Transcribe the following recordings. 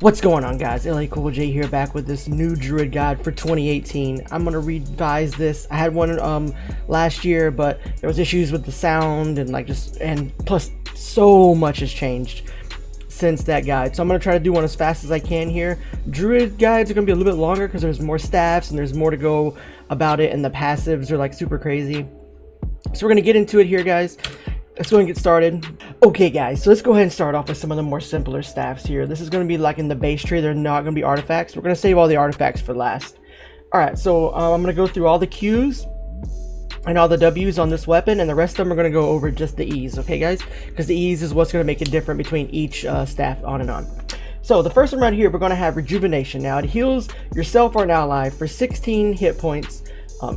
What's going on, guys? LA Cool J here, back with this new Druid guide for 2018. I'm gonna revise this. I had one last year, but there was issues with the sound and plus so much has changed since that guide. So I'm gonna try to do one as fast as I can here. Druid guides are gonna be a little bit longer because there's more staffs and there's more to go about it, and the passives are like super crazy. So we're gonna get into it here, guys. Let's go and get started. Okay, guys, so let's go ahead and start off with some of the more simpler staffs here. This is going to be like in the base tree. They're not going to be artifacts. We're going to save all the artifacts for last. All right, so I'm going to go through all the Qs and all the Ws on this weapon, and the rest of them are going to go over just the E's, okay, guys? Because the E's is what's going to make it different between each staff, on and on. So the first one right here, we're going to have Rejuvenation. Now, it heals yourself or an ally for 16 hit points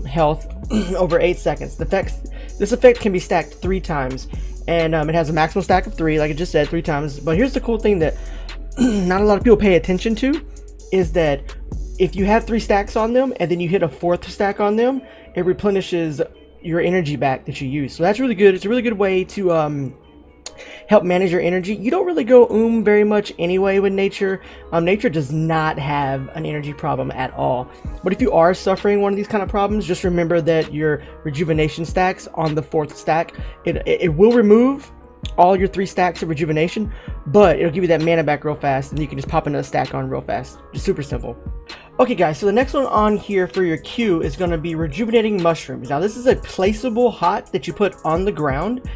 health over 8 seconds. This effect can be stacked 3 times, and it has a maximum stack of 3, like I just said, 3 times. But here's the cool thing that not a lot of people pay attention to, is that if you have 3 stacks on them and then you hit a 4th stack on them, it replenishes your energy back that you use. So that's really good. It's a really good way to help manage your energy. You don't really go very much anyway with nature. Nature does not have an energy problem at all. But if you are suffering one of these kind of problems, just remember that your rejuvenation stacks on the 4th stack, it will remove all your 3 stacks of rejuvenation, but it'll give you that mana back real fast, and you can just pop another stack on real fast. Just super simple. Okay, guys, so the next one on here for your Q is going to be Rejuvenating Mushrooms. Now, this is a placeable hot that you put on the ground,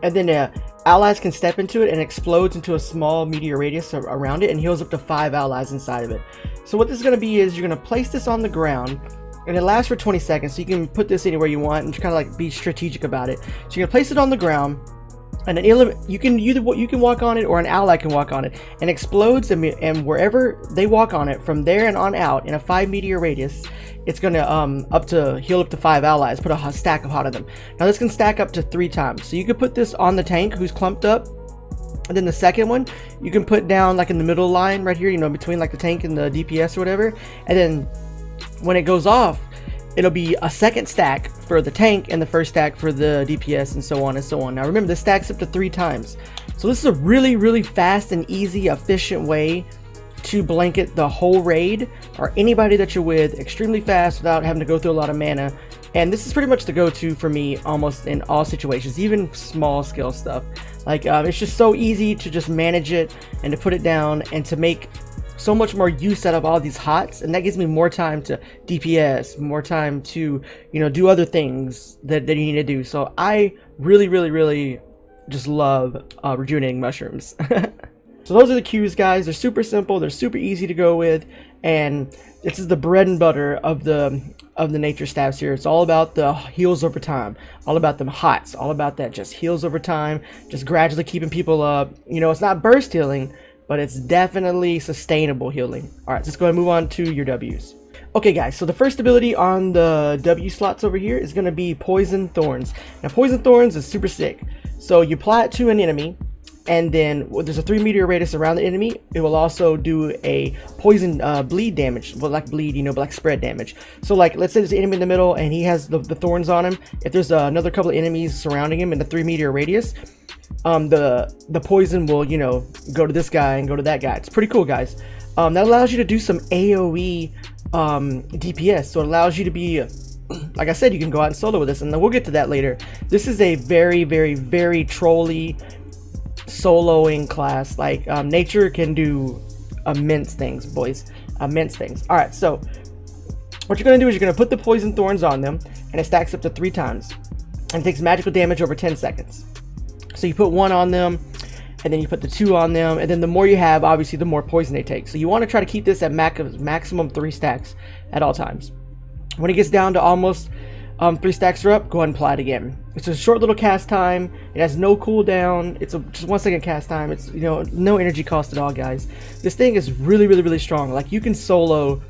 and then allies can step into it, and explodes into a small meteor radius around it and heals up to 5 allies inside of it. So what this is going to be is you're going to place this on the ground, and it lasts for 20 seconds, so you can put this anywhere you want and kind of like be strategic about it. So you're going to place it on the ground, and you can walk on it, or an ally can walk on it, and explodes, and wherever they walk on it from there and on out in a 5 meteor radius, it's gonna heal up to 5 allies. Put a stack of hot on them. Now this can stack up to 3 times. So you could put this on the tank who's clumped up, and then the second one you can put down like in the middle line right here, you know, between like the tank and the DPS or whatever. And then when it goes off, it'll be a second stack for the tank and the first stack for the DPS, and so on and so on. Now remember, this stacks up to 3 times. So this is a really, really fast and easy, efficient way to blanket the whole raid or anybody that you're with extremely fast without having to go through a lot of mana. And this is pretty much the go-to for me almost in all situations, even small skill stuff. Like it's just so easy to just manage it and to put it down and to make so much more use out of all these hots, and that gives me more time to DPS, more time to, you know, do other things that you need to do. So I really, really, really just love Rejuvenating Mushrooms. So those are the Qs, guys. They're super simple, they're super easy to go with, and this is the bread and butter of the nature staffs here. It's all about the heals over time, all about them hots, all about that just heals over time, just gradually keeping people up. You know, it's not burst healing, but it's definitely sustainable healing. All right, let's go ahead and move on to your Ws. Okay, guys, so the first ability on the W slots over here is going to be Poison Thorns. Now, Poison Thorns is super sick. So you apply it to an enemy, and then there's a 3 meteor radius around the enemy. It will also do a poison bleed damage, well, like bleed, you know, but like spread damage. So like, let's say there's an enemy in the middle and he has the thorns on him. If there's another couple of enemies surrounding him in the 3 meteor radius, the poison will, you know, go to this guy and go to that guy. It's pretty cool, guys. That allows you to do some AoE DPS. So it allows you to be, like I said, you can go out and solo with this, and then we'll get to that later. This is a very, very, very trolly soloing class. Like nature can do immense things, boys, immense things. All right, so what you're going to do is you're going to put the poison thorns on them, and it stacks up to 3 times, and it takes magical damage over 10 seconds. So you put 1 on them, and then you put the 2 on them, and then the more you have, obviously the more poison they take. So you want to try to keep this at maximum 3 stacks at all times. When it gets down to almost 3 stacks are up, go ahead and apply it again. It's a short little cast time. It has no cooldown. It's just 1 second cast time. It's, you know, no energy cost at all, guys. This thing is really, really, really strong. Like, you can solo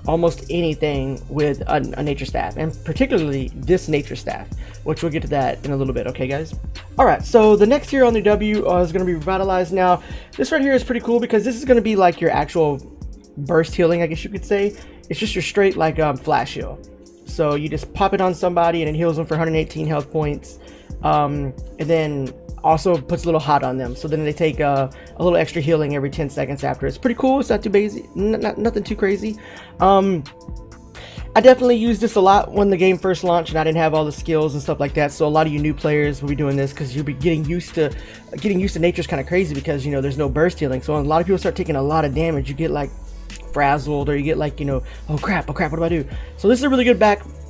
almost anything with a nature staff, and particularly this nature staff, which we'll get to that in a little bit. Okay, guys. All right, so the next hero on the W is going to be Revitalized. Now, this right here is pretty cool because this is going to be like your actual burst healing, I guess you could say. It's just your straight like flash heal. So you just pop it on somebody and it heals them for 118 health points, and then also puts a little hot on them, so then they take a little extra healing every 10 seconds after. It's pretty cool. It's not too basic, nothing too crazy. I definitely used this a lot when the game first launched and I didn't have all the skills and stuff like that, so a lot of you new players will be doing this because you'll be getting used to nature's kind of crazy because, you know, there's no burst healing. So when a lot of people start taking a lot of damage, you get like frazzled, or you get like, you know, oh crap, what do I do? So this is a really good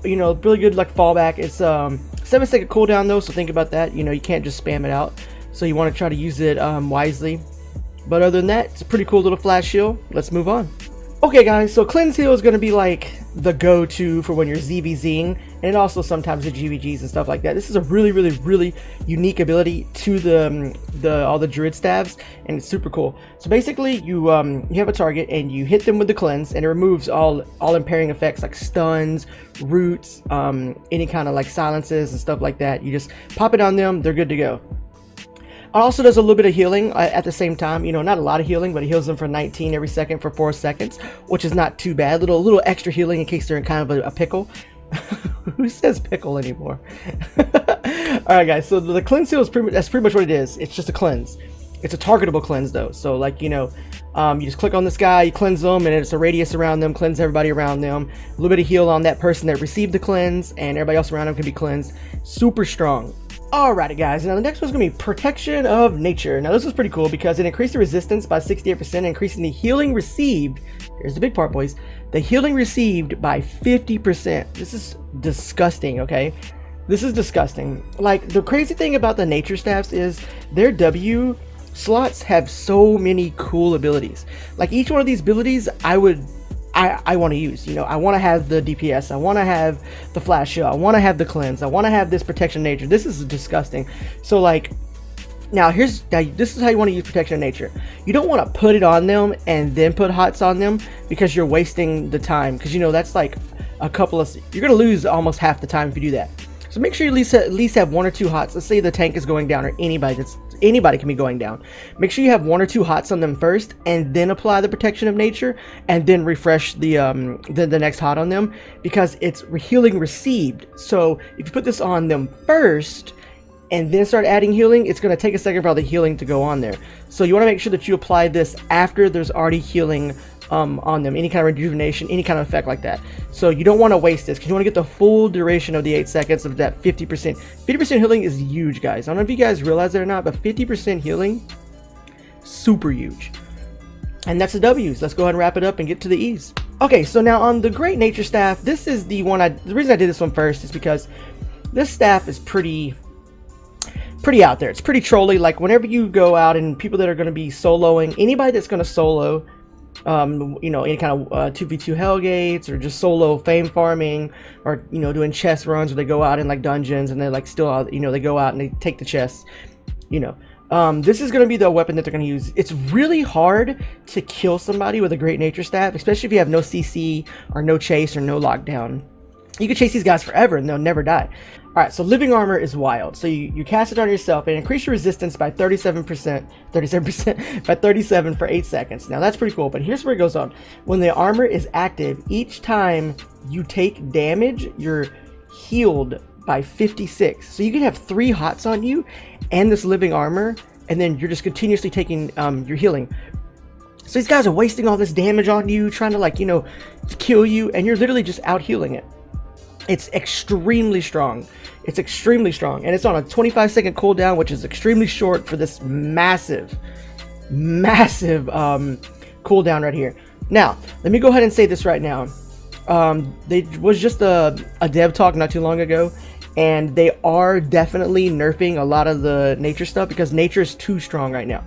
really good like fallback. It's 7-second cooldown though, so think about that. You know, you can't just spam it out, so you want to try to use it wisely. But other than that, it's a pretty cool little flash heal. Let's move on. Okay guys, so cleanse heal is going to be like the go-to for when you're ZVZing, and also sometimes the GVGs and stuff like that. This is a really unique ability to all the druid staffs, and it's super cool. So basically you have a target and you hit them with the cleanse, and it removes all impairing effects like stuns, roots, any kind of like silences and stuff like that. You just pop it on them, they're good to go. It also does a little bit of healing at the same time. You know, not a lot of healing, but it heals them for 19 every second for 4 seconds, which is not too bad. Little extra healing in case they're in kind of a pickle. Who says pickle anymore? Alright guys, so the cleanse heal is that's pretty much what it is. It's just a cleanse. It's a targetable cleanse though. So like, you know, you just click on this guy, you cleanse them, and it's a radius around them, cleanse everybody around them. A little bit of heal on that person that received the cleanse, and everybody else around them can be cleansed. Super strong. Alrighty guys, now the next one's going to be Protection of Nature. Now this was pretty cool because it increased the resistance by 68%, increasing the healing received, here's the big part boys, the healing received by 50%. This is disgusting, okay? This is disgusting. Like, the crazy thing about the nature staffs is their W slots have so many cool abilities. Like, each one of these abilities I want to use. You know, I want to have the DPS, I want to have the flash heal, I want to have the cleanse, I want to have this protection of nature. This is disgusting. So like, now this is how you want to use protection of nature. You don't want to put it on them and then put hots on them, because you're wasting the time, because you know that's like a couple of, you're gonna lose almost half the time if you do that. So make sure you at least have 1 or 2 hots. Let's say the tank is going down, or anybody can be going down. Make sure you have 1 or 2 hots on them first, and then apply the protection of nature, and then refresh the next hot on them, because it's healing received. So if you put this on them first and then start adding healing, it's going to take a second for all the healing to go on there. So you want to make sure that you apply this after there's already healing on them, any kind of rejuvenation, any kind of effect like that. So you don't want to waste this, because you want to get the full duration of the 8 seconds of that 50%. 50% healing is huge, guys. I don't know if you guys realize it or not, but 50% healing, super huge. And that's the W's. Let's go ahead and wrap it up and get to the E's. Okay, so now on the Great Nature Staff, this is the one the reason I did this one first is because this staff is pretty out there. It's pretty trolly. Like, whenever you go out and people that are going to be soloing, anybody that's going to solo, you know, any kind of 2v2 Hellgates, or just solo fame farming, or, you know, doing chest runs where they go out in like dungeons and they like still, you know, they go out and they take the chests, you know. This is going to be the weapon that they're going to use. It's really hard to kill somebody with a Great Nature Staff, especially if you have no CC or no chase or no lockdown. You can chase these guys forever and they'll never die. Alright, so Living Armor is wild. So you cast it on yourself and increase your resistance by 37%, by 37 for 8 seconds. Now that's pretty cool, but here's where it goes on. When the armor is active, each time you take damage, you're healed by 56. So you can have 3 hots on you and this Living Armor, and then you're just continuously taking your healing. So these guys are wasting all this damage on you, trying to, like, you know, kill you, and you're literally just out healing it. It's extremely strong. It's extremely strong, and it's on a 25-second cooldown, which is extremely short for this massive cooldown right here. Now, let me go ahead and say this right now. There was just a dev talk not too long ago, and they are definitely nerfing a lot of the nature stuff because nature is too strong right now.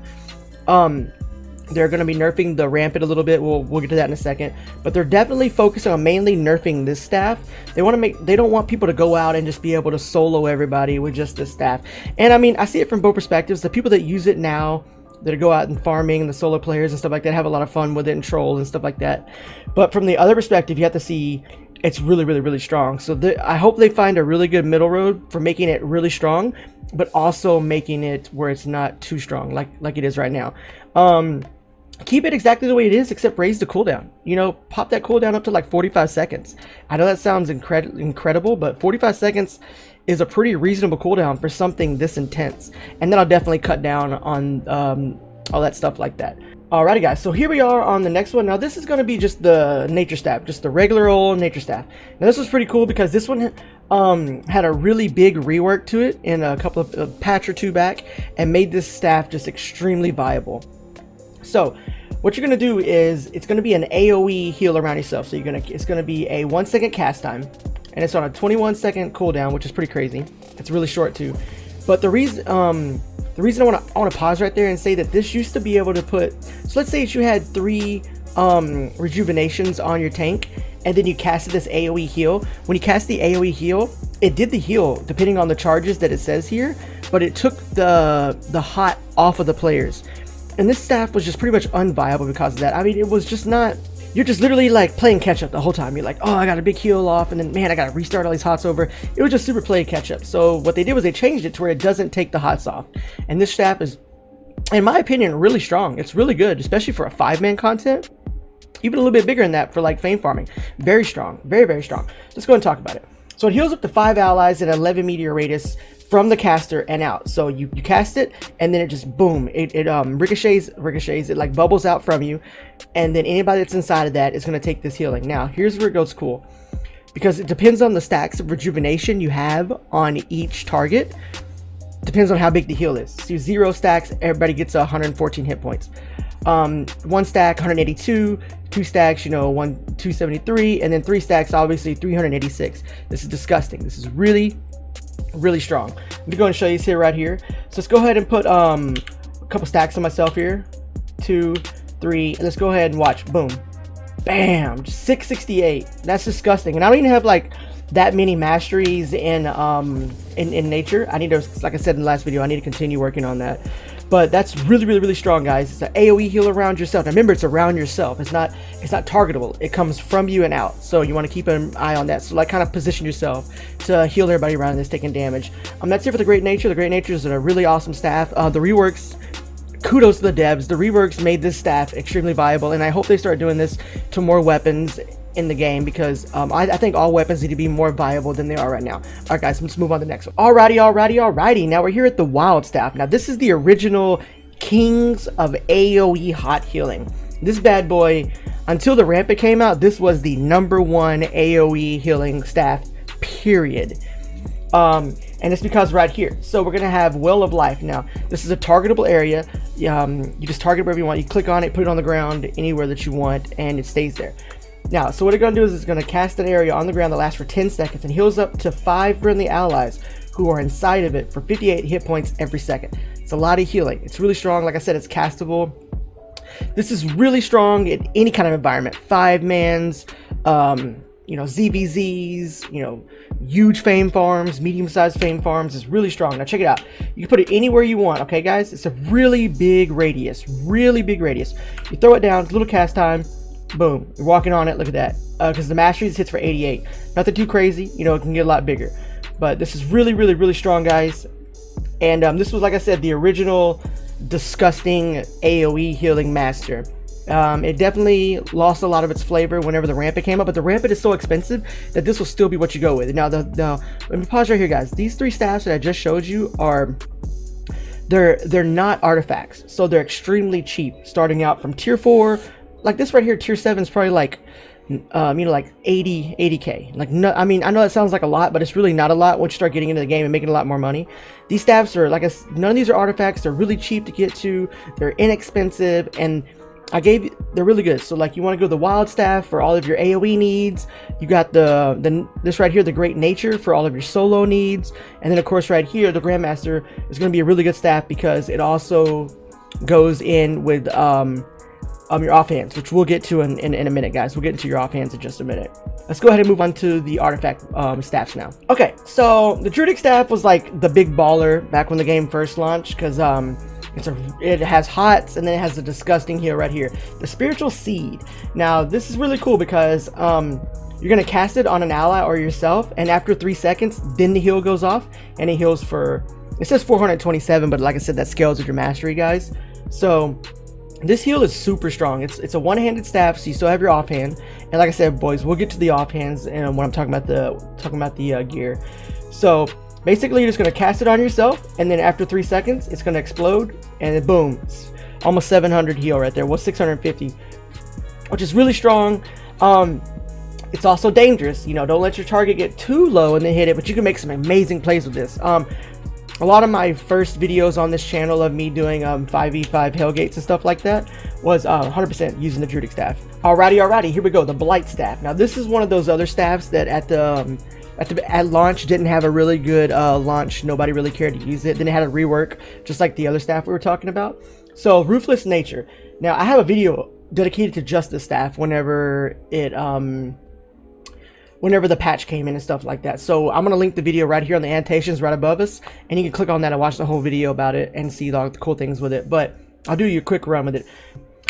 They're going to be nerfing the rampant a little bit. We'll get to that in a second. But they're definitely focusing on mainly nerfing this staff. They don't want people to go out and just be able to solo everybody with just this staff. And I mean, I see it from both perspectives. The people that use it now that go out and farming, and the solo players and stuff like that have a lot of fun with it and troll and stuff like that. But from the other perspective, you have to see it's really strong. So I hope they find a really good middle road for making it really strong, but also making it where it's not too strong like it is right now. Keep it exactly the way it is, except raise the cooldown. You know, pop that cooldown up to like 45 seconds. I know that sounds incredible, but 45 seconds is a pretty reasonable cooldown for something this intense. And then I'll definitely cut down on all that stuff like that. Alrighty guys, so here we are on the next one. Now this is going to be just the nature staff, just the regular old nature staff. Now this was pretty cool because this one had a really big rework to it in a couple of a patch or two back, and made this staff just extremely viable. So what you're going to do is it's going to be an AoE heal around yourself. So it's going to be a 1 second cast time, and it's on a 21-second cooldown, which is pretty crazy. It's really short too. But the reason I want to pause right there and say that this used to be able to put, so let's say that you had 3 rejuvenations on your tank, and then you casted this AoE heal. When you cast the AoE heal, it did the heal depending on the charges that it says here, but it took the hot off of the players. And this staff was just pretty much unviable because of that. I mean, it was just not, you're just literally like playing catch up the whole time. You're like, oh, I got a big heal off, and then man, I gotta restart all these hots over. It was just super play catch up. So what they did was they changed it to where it doesn't take the hots off. And this staff is, in my opinion, really strong. It's really good, especially for a 5-man content. Even a little bit bigger than that for like fame farming. Very strong, very strong. Let's go and talk about it. So it heals up to 5 allies at 11 meter radius from the caster and out. So you cast it, and then it just boom, it ricochets, it like bubbles out from you, and then anybody that's inside of that is going to take this healing. Now here's where it goes cool, because it depends on the stacks of rejuvenation you have on each target. Depends on how big the heal is. So 0 stacks, everybody gets 114 hit points. 1 stack 182, 2 stacks, you know, 273, and then 3 stacks obviously 386. This is disgusting. This is really strong. Let me go and show you this here right here. So let's go ahead and put a couple stacks on myself here. 2, 3, and let's go ahead and watch. Boom, bam, 668. That's disgusting. And I don't even have like that many masteries in nature. I need to, like I said in the last video, I need to continue working on that. But that's really strong, guys. It's an AoE heal around yourself. Now remember, it's around yourself. It's not targetable. It comes from you and out. So you want to keep an eye on that. So like kind of position yourself to heal everybody around this taking damage. That's it for the Great Nature. The Great Nature is a really awesome staff. The reworks, kudos to the devs. The reworks made this staff extremely viable, and I hope they start doing this to more weapons in the game, because I think all weapons need to be more viable than they are right now. Alright guys, let's move on to the next one. Alrighty. Now we're here at the Wild Staff. Now this is the original kings of AoE hot healing. This bad boy, until the Rampant came out, this was the #1 AoE healing staff, period. And it's because right here, so we're gonna have Well of Life. Now this is a targetable area. You just target wherever you want. You click on it, put it on the ground anywhere that you want, and it stays there. Now, so what it's going to do is it's going to cast an area on the ground that lasts for 10 seconds and heals up to 5 friendly allies who are inside of it for 58 hit points every second. It's a lot of healing. It's really strong. Like I said, it's castable. This is really strong in any kind of environment. 5-mans, you know, ZVZs, you know, huge fame farms, medium-sized fame farms. Is really strong. Now check it out. You can put it anywhere you want, okay guys? It's a really big radius. You throw it down, little cast time. Boom, you're walking on it. Look at that, because the mastery hits for 88. Nothing too crazy, you know, it can get a lot bigger, but this is really strong, guys. And this was, like I said, the original disgusting AoE healing master. It definitely lost a lot of its flavor whenever the Rampant came up, but the Rampant is so expensive that this will still be what you go with. Now let me pause right here, guys. These 3 staffs that I just showed you are, they're not artifacts, so they're extremely cheap, starting out from tier 4. Like this right here, tier 7 is probably like, you know, like 80k. Like, no, I mean, I know that sounds like a lot, but it's really not a lot once you start getting into the game and making a lot more money. These staffs are, like, none of these are artifacts. They're really cheap to get to. They're inexpensive, and they're really good. So like, you want to go to the Wild Staff for all of your AoE needs. You got this right here, the Great Nature, for all of your solo needs. And then of course right here, the Grandmaster is going to be a really good staff because it also goes in with your offhands, which we'll get to in a minute, guys. We'll get into your offhands in just a minute. Let's go ahead and move on to the artifact staffs now. Okay, so the Druidic staff was like the big baller back when the game first launched, because It has hots, and then it has a disgusting heal right here, the Spiritual Seed. Now this is really cool because you're gonna cast it on an ally or yourself, and after 3 seconds, then the heal goes off, and it heals for, it says 427, but like I said, that scales with your mastery, guys. So this heal is super strong. It's a one-handed staff, so you still have your offhand. And like I said, boys, we'll get to the offhands and when I'm talking about the gear. So basically, you're just gonna cast it on yourself, and then after 3 seconds, it's gonna explode, and then boom, it's almost 700 heal right there. Well, 650, which is really strong. It's also dangerous. You know, don't let your target get too low and then hit it, but you can make some amazing plays with this. A lot of my first videos on this channel of me doing 5v5 Hellgates and stuff like that was 100% using the Druid Staff. Alrighty, here we go, the Blight Staff. Now this is one of those other staffs that at launch didn't have a really good launch. Nobody really cared to use it. Then it had a rework, just like the other staff we were talking about. So Ruthless Nature. Now I have a video dedicated to just this staff whenever it whenever the patch came in and stuff like that. So I'm gonna link the video right here on the annotations right above us, and you can click on that and watch the whole video about it and see all the cool things with it. But I'll do you a quick run with it.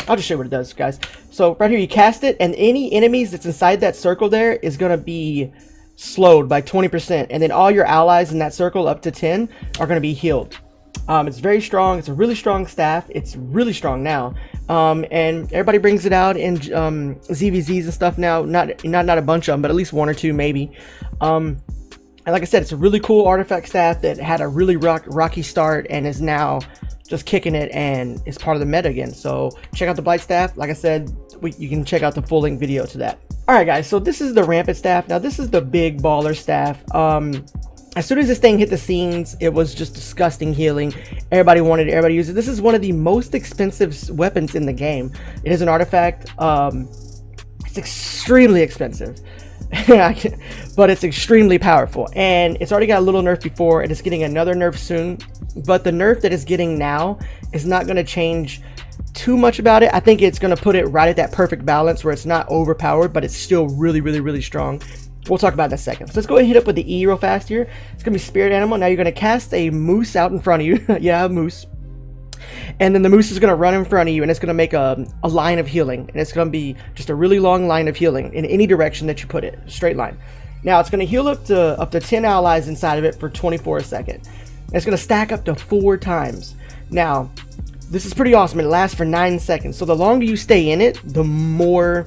I'll just show you what it does, guys. So right here, you cast it, and any enemies that's inside that circle there is gonna be slowed by 20%, and then all your allies in that circle up to 10 are gonna be healed. It's very strong. It's a really strong staff. It's really strong now, and everybody brings it out in ZVZs and stuff now. Not a bunch of them, but at least one or two maybe. And like I said, it's a really cool artifact staff that had a really rocky start and is now just kicking it and is part of the meta again. So check out the Blight Staff. Like I said, you can check out the full length video to that. All right, guys. So this is the Rampant Staff. Now this is the big baller staff. As soon as this thing hit the scenes, it was just disgusting healing. Everybody wanted it, everybody used it. This is one of the most expensive weapons in the game. It is an artifact. It's extremely expensive, but it's extremely powerful. And it's already got a little nerf before, and it's getting another nerf soon. But the nerf that it's getting now is not going to change too much about it. I think it's going to put it right at that perfect balance where it's not overpowered, but it's still really strong. We'll talk about that in a second. So let's go ahead and hit up with the E real fast here. It's going to be Spirit Animal. Now you're going to cast a moose out in front of you. Yeah, a moose. And then the moose is going to run in front of you, and it's going to make a line of healing. And it's going to be just a really long line of healing in any direction that you put it. Straight line. Now it's going to heal up to 10 allies inside of it for 24 a second. And it's going to stack up to 4 times. Now, this is pretty awesome. It lasts for 9 seconds. So the longer you stay in it, the more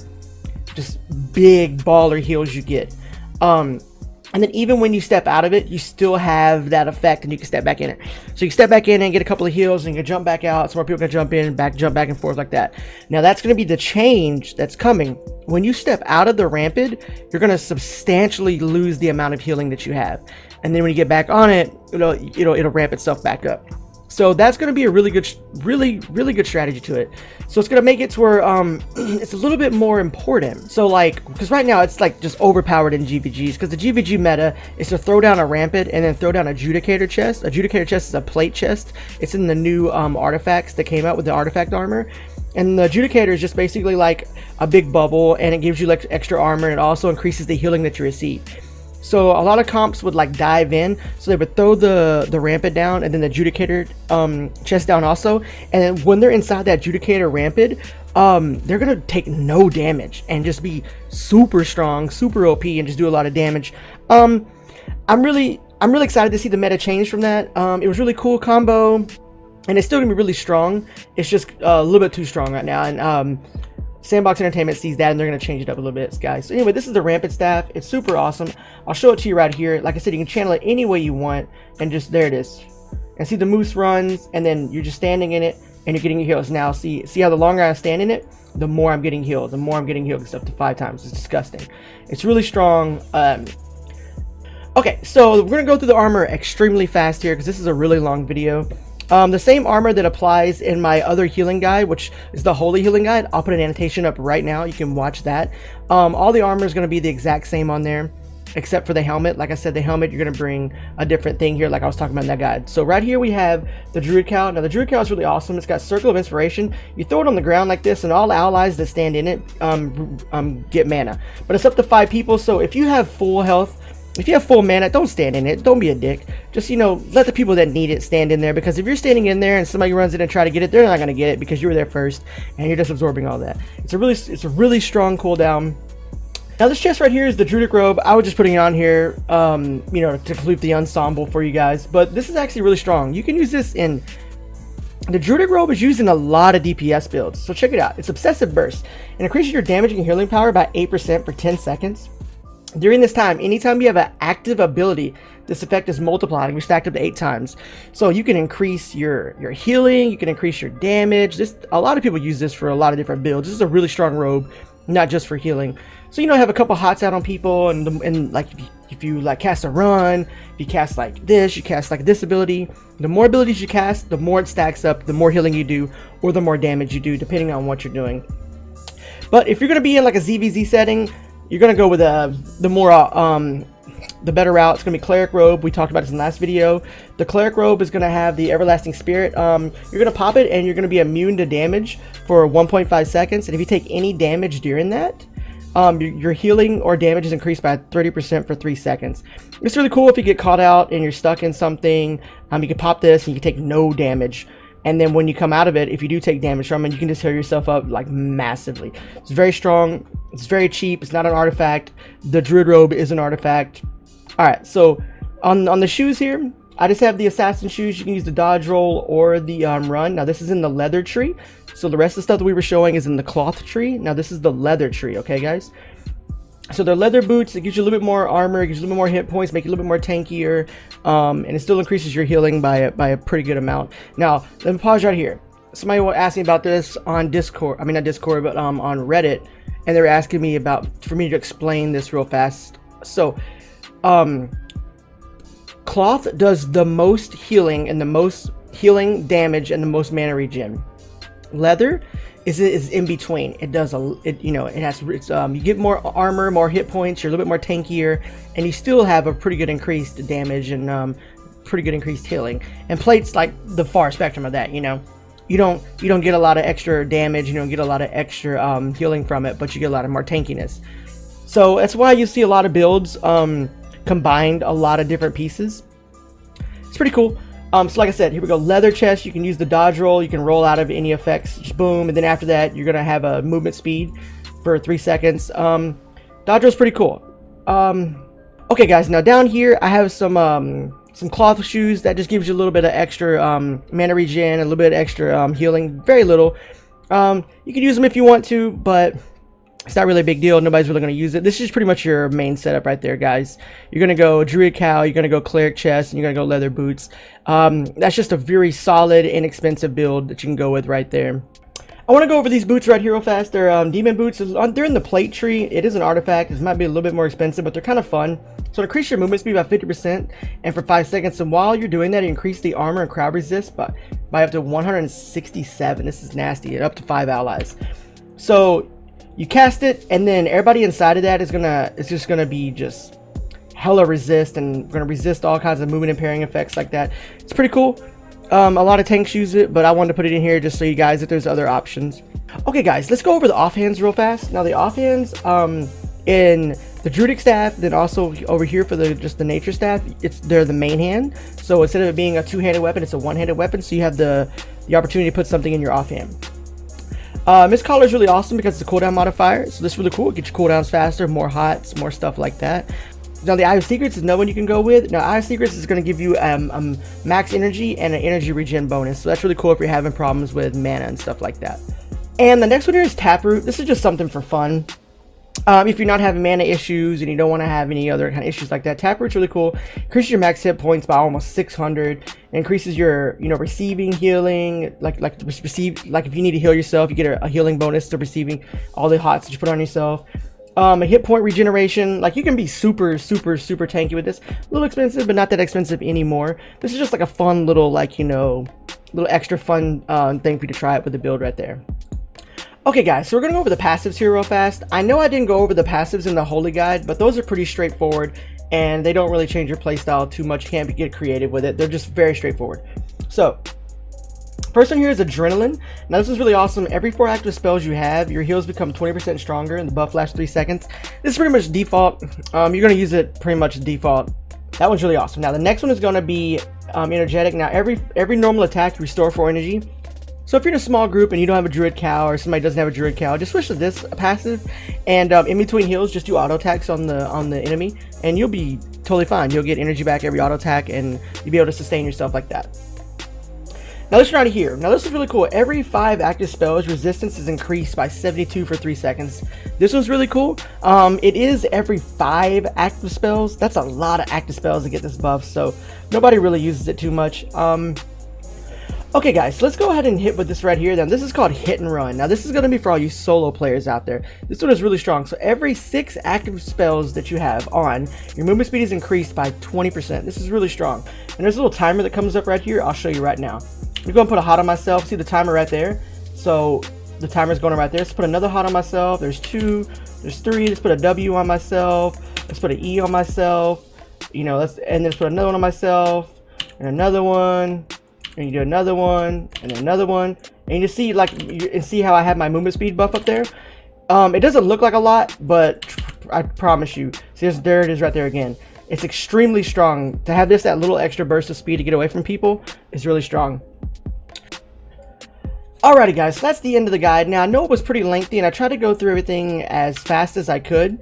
just big baller heals you get. And then even when you step out of it, you still have that effect, and you can step back in it. So you can step back in and get a couple of heals, and you can jump back out. Some more people can jump in, jump back and forth like that. Now that's going to be the change that's coming. When you step out of the Rampant, you're going to substantially lose the amount of healing that you have. And then when you get back on it, it'll ramp itself back up. So that's going to be a really good strategy to it. So it's going to make it to where it's a little bit more important. So like, because right now it's like just overpowered in GVGs, because the GVG meta is to throw down a Rampant and then throw down a Judicator chest. A Judicator chest is a plate chest. It's in the new artifacts that came out with the artifact armor. And the Judicator is just basically like a big bubble, and it gives you like extra armor, and it also increases the healing that you receive. So a lot of comps would like dive in, so they would throw the Rampant down and then the Judicator chest down also. And then when they're inside that Judicator Rampant, they're gonna take no damage and just be super strong, super OP, and just do a lot of damage. I'm really excited to see the meta change from that. It was really cool combo, and it's still gonna be really strong. It's just a little bit too strong right now, and Sandbox Entertainment sees that, and they're going to change it up a little bit, guys. So anyway, this is the Rampant Staff. It's super awesome. I'll show it to you right here. Like I said, you can channel it any way you want, and just there it is. And see the moose runs, and then you're just standing in it, and you're getting your heals. Now see how the longer I stand in it, the more I'm getting healed. The more I'm getting healed, it's up to 5 times. It's disgusting. It's really strong. Okay, so we're going to go through the armor extremely fast here, because this is a really long video. The same armor that applies in my other healing guide, which is the Holy Healing Guide, I'll put an annotation up right now. You can watch that. All the armor is going to be the exact same on there, except for the helmet. Like I said, the helmet, you're going to bring a different thing here, like I was talking about in that guide. So right here we have the Druid Cow. Now the Druid Cow is really awesome. It's got Circle of Inspiration. You throw it on the ground like this, and all allies that stand in it get mana. But it's up to 5 people, so if you have full health if you have full mana, don't stand in it. Don't be a dick. Just, you know, let the people that need it stand in there, because if you're standing in there and somebody runs in and try to get it, they're not going to get it because you were there first and you're just absorbing all that. It's a really strong cooldown. Now this chest right here is the Druid Robe. I was just putting it on here, you know, to complete the ensemble for you guys. But this is actually really strong. You can use this in... The Druid Robe is used in a lot of DPS builds. So check it out. It's Obsessive Burst. It increases your damage and healing power by 8% for 10 seconds. During this time, anytime you have an active ability, this effect is multiplied and you're stacked up to 8 times. So you can increase your healing, you can increase your damage. A lot of people use this for a lot of different builds. This is a really strong robe, not just for healing. So, you know, have a couple hots out on people, and like if you like cast a run, if you cast like this, you cast like this ability. The more abilities you cast, the more it stacks up, the more healing you do, or the more damage you do, depending on what you're doing. But if you're gonna be in like a ZVZ setting, you're gonna go with the better route. It's gonna be Cleric Robe. We talked about this in the last video. The Cleric Robe is gonna have the Everlasting Spirit. You're gonna pop it, and you're gonna be immune to damage for 1.5 seconds. And if you take any damage during that, your healing or damage is increased by 30% for 3 seconds. It's really cool if you get caught out and you're stuck in something. You can pop this and you can take no damage. And then when you come out of it, if you do take damage from it, you can just heal yourself up like massively. It's very strong. It's very cheap. It's not an artifact. The Druid Robe is an artifact. Alright, so on the shoes here, I just have the assassin shoes. You can use the dodge roll or the run. Now this is in the leather tree. So the rest of the stuff that we were showing is in the cloth tree. Now this is the leather tree, okay guys? So they're leather boots. It gives you a little bit more armor, it gives you a little bit more hit points, make you a little bit more tankier, and it still increases your healing by a pretty good amount. Now, let me pause right here. Somebody asked me about this on Discord, I mean not Discord, but on Reddit, and they were asking me for me to explain this real fast. So, cloth does the most healing and the most healing damage and the most mana regen. Leather is in between. It does you get more armor, more hit points, you're a little bit more tankier, and you still have a pretty good increased damage and pretty good increased healing. And plate's like the far spectrum of that, you know. You don't get a lot of extra damage, you don't get a lot of extra healing from it, but you get a lot of more tankiness. So that's why you see a lot of builds combined a lot of different pieces. It's pretty cool. So like I said, here we go, leather chest. You can use the dodge roll, you can roll out of any effects, just boom, and then after that you're gonna have a movement speed for 3 seconds. Dodge roll's pretty cool. Okay guys, now down here I have some cloth shoes that just gives you a little bit of extra mana regen, a little bit of extra healing, very little. You can use them if you want to, but it's not really a big deal. Nobody's really going to use it. This is pretty much your main setup right there, guys. You're going to go Druid Cow, you're going to go Cleric Chest, and you're going to go Leather Boots. That's just a very solid, inexpensive build that you can go with right there. I want to go over these boots right here real fast. They're Demon Boots. They're in the plate tree. It is an artifact. This might be a little bit more expensive, but they're kind of fun. So it increases your movement speed by 50% and for 5 seconds. And while you're doing that, you increase the armor and crowd resist by up to 167. This is nasty. Up to 5 allies. So you cast it, and then everybody inside of that is just gonna be just hella resist, and gonna resist all kinds of movement impairing effects like that. It's pretty cool. A lot of tanks use it, but I wanted to put it in here just so you guys that there's other options. Okay guys, let's go over the offhands real fast. Now the offhands in the Druidic Staff, then also over here for just the Nature Staff, they're the main hand. So instead of it being a two-handed weapon, it's a one-handed weapon, so you have the opportunity to put something in your offhand. Mist Collar is really awesome because it's a cooldown modifier, so this is really cool. It gets your cooldowns faster, more hots, more stuff like that. Now the Eye of Secrets is another one you can go with. Now Eye of Secrets is going to give you max energy and an energy regen bonus, so that's really cool if you're having problems with mana and stuff like that. And the next one here is Taproot. This is just something for fun. If you're not having mana issues and you don't want to have any other kind of issues like that, Taproot's really cool. Increases your max hit points by almost 600. It increases your, receiving healing. Like if you need to heal yourself, you get a healing bonus to receiving all the hots that you put on yourself. A hit point regeneration. Like, you can be super tanky with this. A little expensive, but not that expensive anymore. This is just like a fun little, little extra fun thing for you to try out with the build right there. Okay guys, so we're gonna go over the passives here real fast. I know I didn't go over the passives in the Holy Guide, but those are pretty straightforward and they don't really change your playstyle too much. You can't get creative with it. They're just very straightforward. So First one here is Adrenaline. Now this is really awesome. Every 4 active spells you have, your heals become 20% stronger and the buff lasts 3 seconds. This is pretty much default. You're going to use it pretty much default. That one's really awesome. Now the next one is going to be Energetic. Now every normal attack restore 4 energy. So if you're in a small group and you don't have a Druid Cow, or somebody doesn't have a Druid Cow, just switch to this passive, and in between heals, just do auto attacks on the enemy, and you'll be totally fine. You'll get energy back every auto attack, and you'll be able to sustain yourself like that. Now this one right here. Now this is really cool. Every 5 active spells, resistance is increased by 72 for 3 seconds. This one's really cool. It is every 5 active spells. That's a lot of active spells to get this buff, so nobody really uses it too much. Okay guys, so let's go ahead and hit with this right here then. This is called Hit and Run. Now this is going to be for all you solo players out there. This one is really strong. So every 6 active spells that you have on, your movement speed is increased by 20%. This is really strong. And there's a little timer that comes up right here. I'll show you right now. I'm going to put a hot on myself. See the timer right there? So the timer's going right there. Let's put another hot on myself. There's 2, there's 3. Let's put a W on myself. Let's put an E on myself. You know, and let's put another one on myself. And another one. And you do another one, and another one, and you see see how I have my movement speed buff up there. It doesn't look like a lot, but I promise you, see, there it is right there again. It's extremely strong. To have that little extra burst of speed to get away from people is really strong. Alrighty guys, so that's the end of the guide. Now I know it was pretty lengthy, and I tried to go through everything as fast as I could,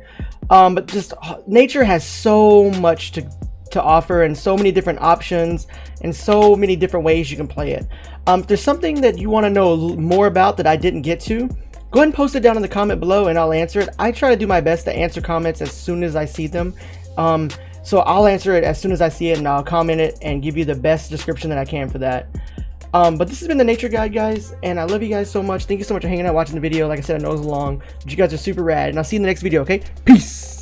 but just nature has so much to offer, and so many different options, and so many different ways you can play it. If there's something that you want to know more about that I didn't get to, go ahead and post it down in the comment below and I'll answer it. I try to do my best to answer comments as soon as I see them. So I'll answer it as soon as I see it, and I'll comment it and give you the best description that I can for that. But this has been the Nature Guide, guys, and I love you guys so much. Thank you so much for hanging out, watching the video. Like I said, I know it was long, but you guys are super rad, and I'll see you in the next video, okay? Peace!